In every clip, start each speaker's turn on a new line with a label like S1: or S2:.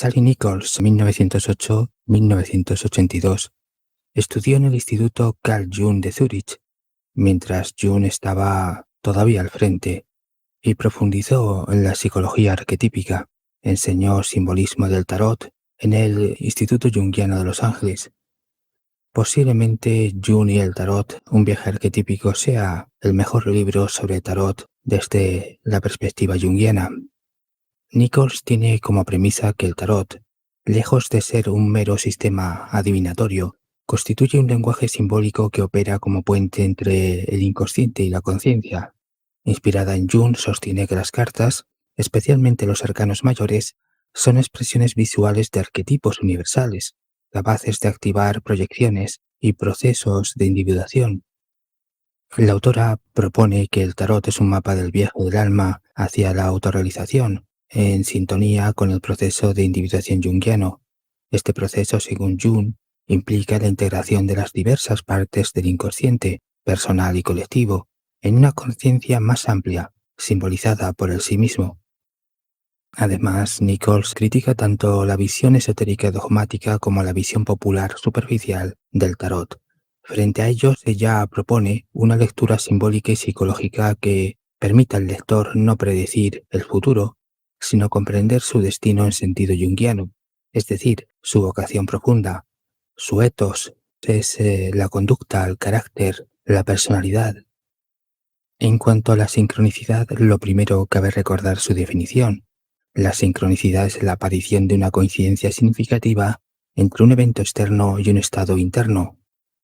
S1: Sally Nichols, 1908-1982, estudió en el Instituto Carl Jung de Zúrich, mientras Jung estaba todavía al frente, y profundizó en la psicología arquetípica. Enseñó simbolismo del tarot en el Instituto Jungiano de Los Ángeles. Posiblemente Jung y el tarot, un viaje arquetípico, sea el mejor libro sobre tarot desde la perspectiva junguiana. Nichols tiene como premisa que el tarot, lejos de ser un mero sistema adivinatorio, constituye un lenguaje simbólico que opera como puente entre el inconsciente y la conciencia. Inspirada en Jung, sostiene que las cartas, especialmente los arcanos mayores, son expresiones visuales de arquetipos universales, capaces de activar proyecciones y procesos de individuación. La autora propone que el tarot es un mapa del viaje del alma hacia la autorrealización, en sintonía con el proceso de individuación junguiano. Este proceso, según Jung, implica la integración de las diversas partes del inconsciente, personal y colectivo, en una conciencia más amplia, simbolizada por el sí mismo. Además, Nichols critica tanto la visión esotérica dogmática como la visión popular superficial del tarot. Frente a ellos, ella propone una lectura simbólica y psicológica que permita al lector no predecir el futuro, sino comprender su destino en sentido junguiano, es decir, su vocación profunda. Su ethos es la conducta, el carácter, la personalidad. En cuanto a la sincronicidad, lo primero cabe recordar su definición. La sincronicidad es la aparición de una coincidencia significativa entre un evento externo y un estado interno,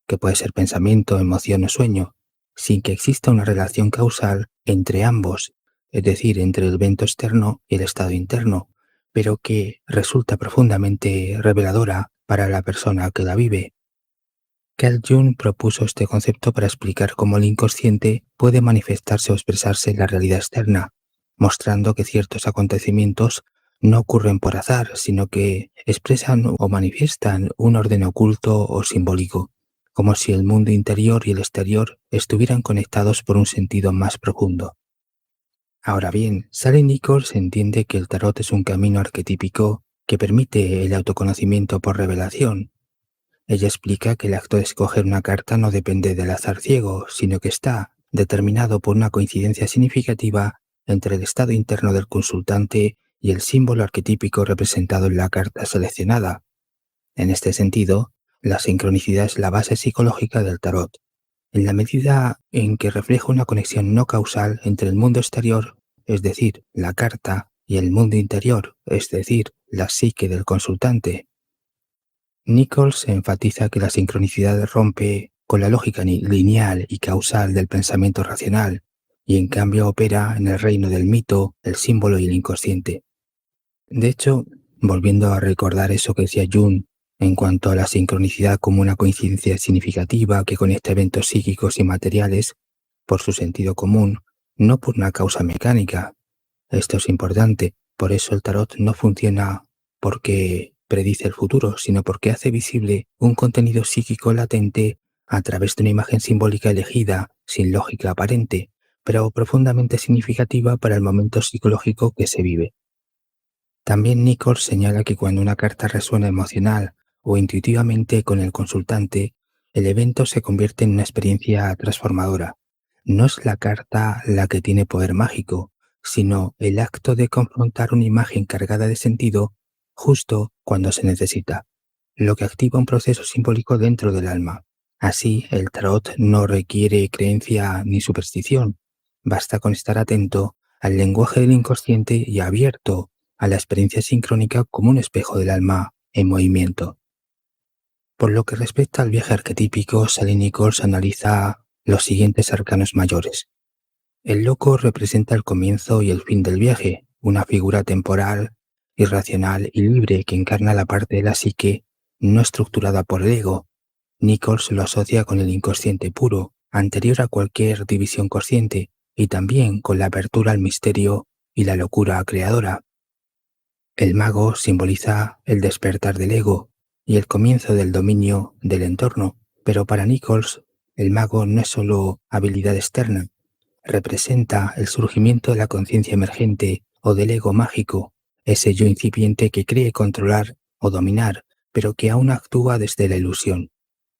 S1: que puede ser pensamiento, emoción o sueño, sin que exista una relación causal entre ambos, es decir, entre el evento externo y el estado interno, pero que resulta profundamente reveladora para la persona que la vive. Carl Jung propuso este concepto para explicar cómo el inconsciente puede manifestarse o expresarse en la realidad externa, mostrando que ciertos acontecimientos no ocurren por azar, sino que expresan o manifiestan un orden oculto o simbólico, como si el mundo interior y el exterior estuvieran conectados por un sentido más profundo. Ahora bien, Sally Nichols entiende que el tarot es un camino arquetípico que permite el autoconocimiento por revelación. Ella explica que el acto de escoger una carta no depende del azar ciego, sino que está determinado por una coincidencia significativa entre el estado interno del consultante y el símbolo arquetípico representado en la carta seleccionada. En este sentido, la sincronicidad es la base psicológica del tarot, en la medida en que refleja una conexión no causal entre el mundo exterior, es decir, la carta, y el mundo interior, es decir, la psique del consultante. Nichols enfatiza que la sincronicidad rompe con la lógica lineal y causal del pensamiento racional, y en cambio opera en el reino del mito, el símbolo y el inconsciente. De hecho, volviendo a recordar eso que decía Jung en cuanto a la sincronicidad como una coincidencia significativa que conecta eventos psíquicos y materiales por su sentido común, no por una causa mecánica. Esto es importante, por eso el tarot no funciona porque predice el futuro, sino porque hace visible un contenido psíquico latente a través de una imagen simbólica elegida, sin lógica aparente, pero profundamente significativa para el momento psicológico que se vive. También Nichols señala que cuando una carta resuena emocional o intuitivamente con el consultante, el evento se convierte en una experiencia transformadora. No es la carta la que tiene poder mágico, sino el acto de confrontar una imagen cargada de sentido justo cuando se necesita, lo que activa un proceso simbólico dentro del alma. Así, el tarot no requiere creencia ni superstición, basta con estar atento al lenguaje del inconsciente y abierto a la experiencia sincrónica como un espejo del alma en movimiento. Por lo que respecta al viaje arquetípico, Sally Nichols analiza los siguientes arcanos mayores. El loco representa el comienzo y el fin del viaje, una figura temporal, irracional y libre que encarna la parte de la psique no estructurada por el ego. Nichols lo asocia con el inconsciente puro, anterior a cualquier división consciente, y también con la apertura al misterio y la locura creadora. El mago simboliza el despertar del ego y el comienzo del dominio del entorno, pero para Nichols, el mago no es solo habilidad externa, representa el surgimiento de la conciencia emergente o del ego mágico, ese yo incipiente que cree controlar o dominar, pero que aún actúa desde la ilusión.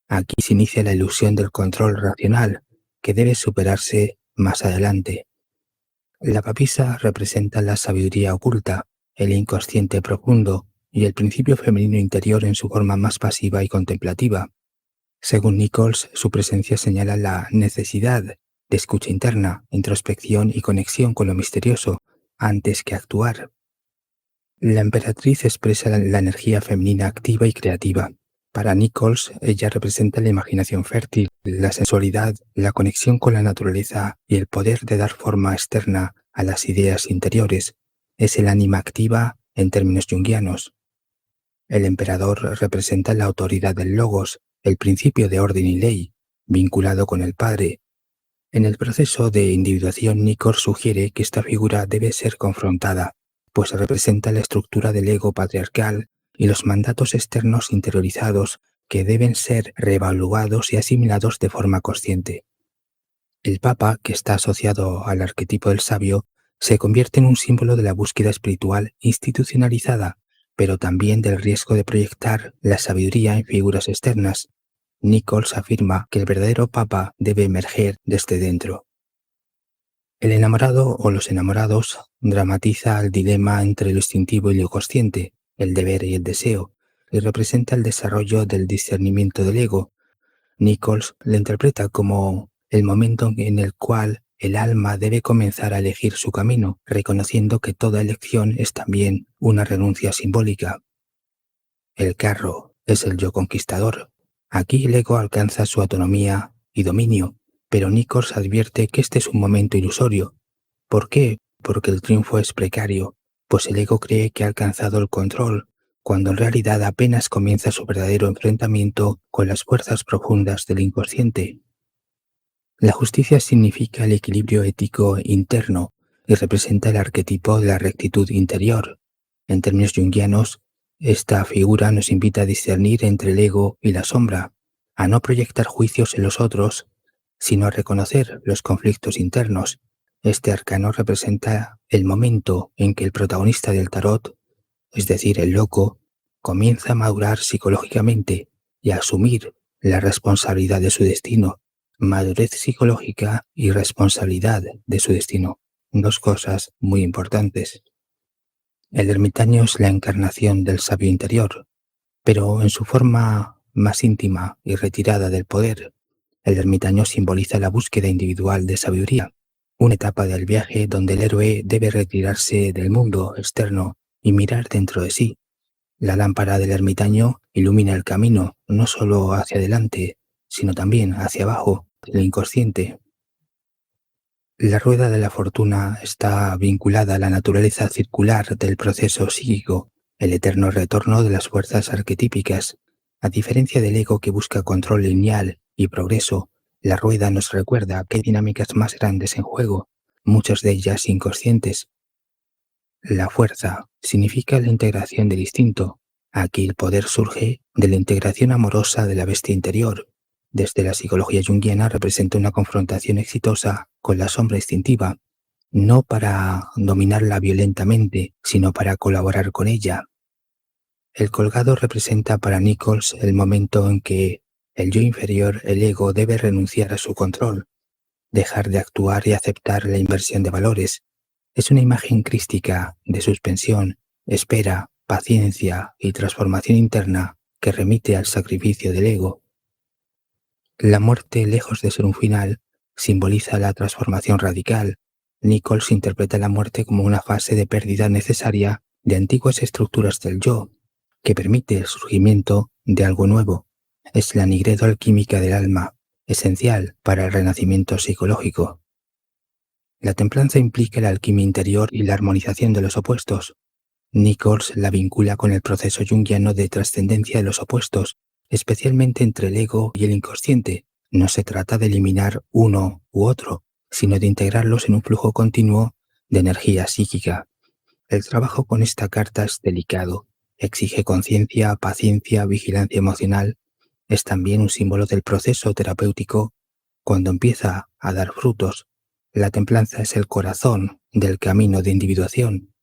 S1: Aquí se inicia la ilusión del control racional, que debe superarse más adelante. La papisa representa la sabiduría oculta, el inconsciente profundo y el principio femenino interior en su forma más pasiva y contemplativa. Según Nichols, su presencia señala la necesidad de escucha interna, introspección y conexión con lo misterioso, antes que actuar. La emperatriz expresa la energía femenina activa y creativa. Para Nichols, ella representa la imaginación fértil, la sensualidad, la conexión con la naturaleza y el poder de dar forma externa a las ideas interiores. Es el ánima activa en términos junguianos. El emperador representa la autoridad del logos, el principio de orden y ley, vinculado con el padre. En el proceso de individuación, Nichols sugiere que esta figura debe ser confrontada, pues representa la estructura del ego patriarcal y los mandatos externos interiorizados que deben ser reevaluados y asimilados de forma consciente. El Papa, que está asociado al arquetipo del sabio, se convierte en un símbolo de la búsqueda espiritual institucionalizada, pero también del riesgo de proyectar la sabiduría en figuras externas. Nichols afirma que el verdadero Papa debe emerger desde dentro. El enamorado o los enamorados dramatiza el dilema entre lo instintivo y lo consciente, el deber y el deseo, y representa el desarrollo del discernimiento del ego. Nichols lo interpreta como el momento en el cual el alma debe comenzar a elegir su camino, reconociendo que toda elección es también una renuncia simbólica. El carro es el yo conquistador. Aquí el ego alcanza su autonomía y dominio, pero Nichols advierte que este es un momento ilusorio. ¿Por qué? Porque el triunfo es precario, pues el ego cree que ha alcanzado el control, cuando en realidad apenas comienza su verdadero enfrentamiento con las fuerzas profundas del inconsciente. La justicia significa el equilibrio ético interno y representa el arquetipo de la rectitud interior. En términos junguianos, esta figura nos invita a discernir entre el ego y la sombra, a no proyectar juicios en los otros, sino a reconocer los conflictos internos. Este arcano representa el momento en que el protagonista del tarot, es decir, el loco, comienza a madurar psicológicamente y a asumir la responsabilidad de su destino. Madurez psicológica y responsabilidad de su destino. Dos cosas muy importantes. El ermitaño es la encarnación del sabio interior, pero en su forma más íntima y retirada del poder. El ermitaño simboliza la búsqueda individual de sabiduría, una etapa del viaje donde el héroe debe retirarse del mundo externo y mirar dentro de sí. La lámpara del ermitaño ilumina el camino, no solo hacia adelante, sino también hacia abajo, el inconsciente. La rueda de la fortuna está vinculada a la naturaleza circular del proceso psíquico, el eterno retorno de las fuerzas arquetípicas. A diferencia del ego que busca control lineal y progreso, la rueda nos recuerda que hay dinámicas más grandes en juego, muchas de ellas inconscientes. La fuerza significa la integración del instinto. Aquí el poder surge de la integración amorosa de la bestia interior. Desde la psicología junguiana representa una confrontación exitosa con la sombra instintiva, no para dominarla violentamente, sino para colaborar con ella. El colgado representa para Nichols el momento en que el yo inferior, el ego, debe renunciar a su control, dejar de actuar y aceptar la inversión de valores. Es una imagen crística de suspensión, espera, paciencia y transformación interna que remite al sacrificio del ego. La muerte, lejos de ser un final, simboliza la transformación radical. Nichols interpreta la muerte como una fase de pérdida necesaria de antiguas estructuras del yo, que permite el surgimiento de algo nuevo. Es la nigredo alquímica del alma, esencial para el renacimiento psicológico. La templanza implica la alquimia interior y la armonización de los opuestos. Nichols la vincula con el proceso junguiano de trascendencia de los opuestos, especialmente entre el ego y el inconsciente. No se trata de eliminar uno u otro, sino de integrarlos en un flujo continuo de energía psíquica. El trabajo con esta carta es delicado, exige conciencia, paciencia, vigilancia emocional. Es también un símbolo del proceso terapéutico cuando empieza a dar frutos. La templanza es el corazón del camino de individuación.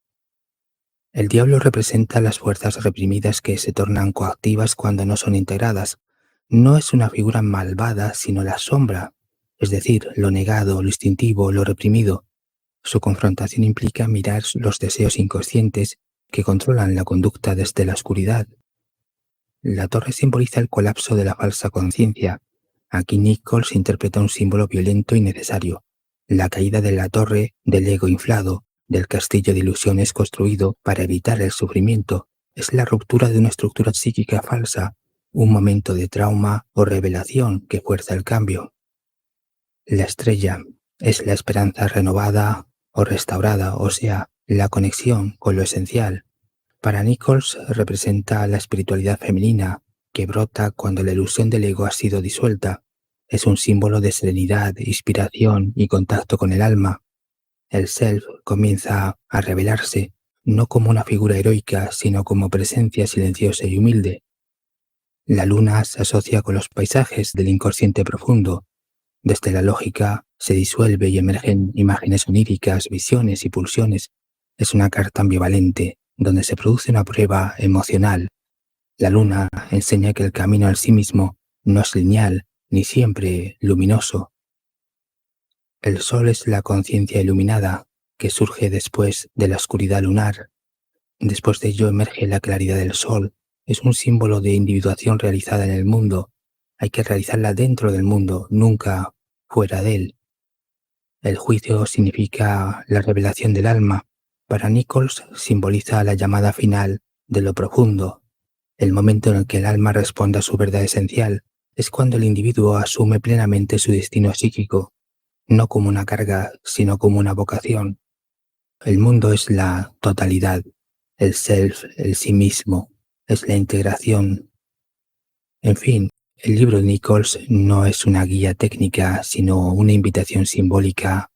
S1: El diablo representa las fuerzas reprimidas que se tornan coactivas cuando no son integradas. No es una figura malvada, sino la sombra, es decir, lo negado, lo instintivo, lo reprimido. Su confrontación implica mirar los deseos inconscientes que controlan la conducta desde la oscuridad. La torre simboliza el colapso de la falsa conciencia. Aquí Nichols interpreta un símbolo violento y necesario, la caída de la torre del ego inflado, del castillo de ilusiones construido para evitar el sufrimiento. Es la ruptura de una estructura psíquica falsa, un momento de trauma o revelación que fuerza el cambio. La estrella es la esperanza renovada o restaurada, o sea, la conexión con lo esencial. Para Nichols representa la espiritualidad femenina que brota cuando la ilusión del ego ha sido disuelta. Es un símbolo de serenidad, inspiración y contacto con el alma. El self comienza a revelarse, no como una figura heroica, sino como presencia silenciosa y humilde. La luna se asocia con los paisajes del inconsciente profundo. Desde la lógica se disuelve y emergen imágenes oníricas, visiones y pulsiones. Es una carta ambivalente, donde se produce una prueba emocional. La luna enseña que el camino al sí mismo no es lineal ni siempre luminoso. El sol es la conciencia iluminada que surge después de la oscuridad lunar. Después de ello emerge la claridad del sol. Es un símbolo de individuación realizada en el mundo. Hay que realizarla dentro del mundo, nunca fuera de él. El juicio significa la revelación del alma. Para Nichols simboliza la llamada final de lo profundo. El momento en el que el alma responde a su verdad esencial es cuando el individuo asume plenamente su destino psíquico, no como una carga, sino como una vocación. El mundo es la totalidad, el self, el sí mismo, es la integración. En fin, el libro de Nichols no es una guía técnica, sino una invitación simbólica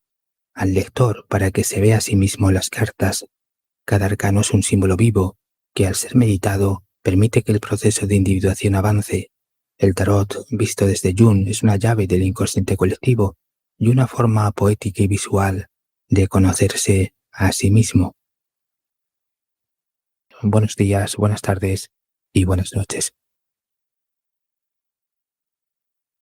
S1: al lector para que se vea a sí mismo las cartas. Cada arcano es un símbolo vivo que, al ser meditado, permite que el proceso de individuación avance. El tarot, visto desde Jung, es una llave del inconsciente colectivo y una forma poética y visual de conocerse a sí mismo. Buenos días, buenas tardes y buenas noches.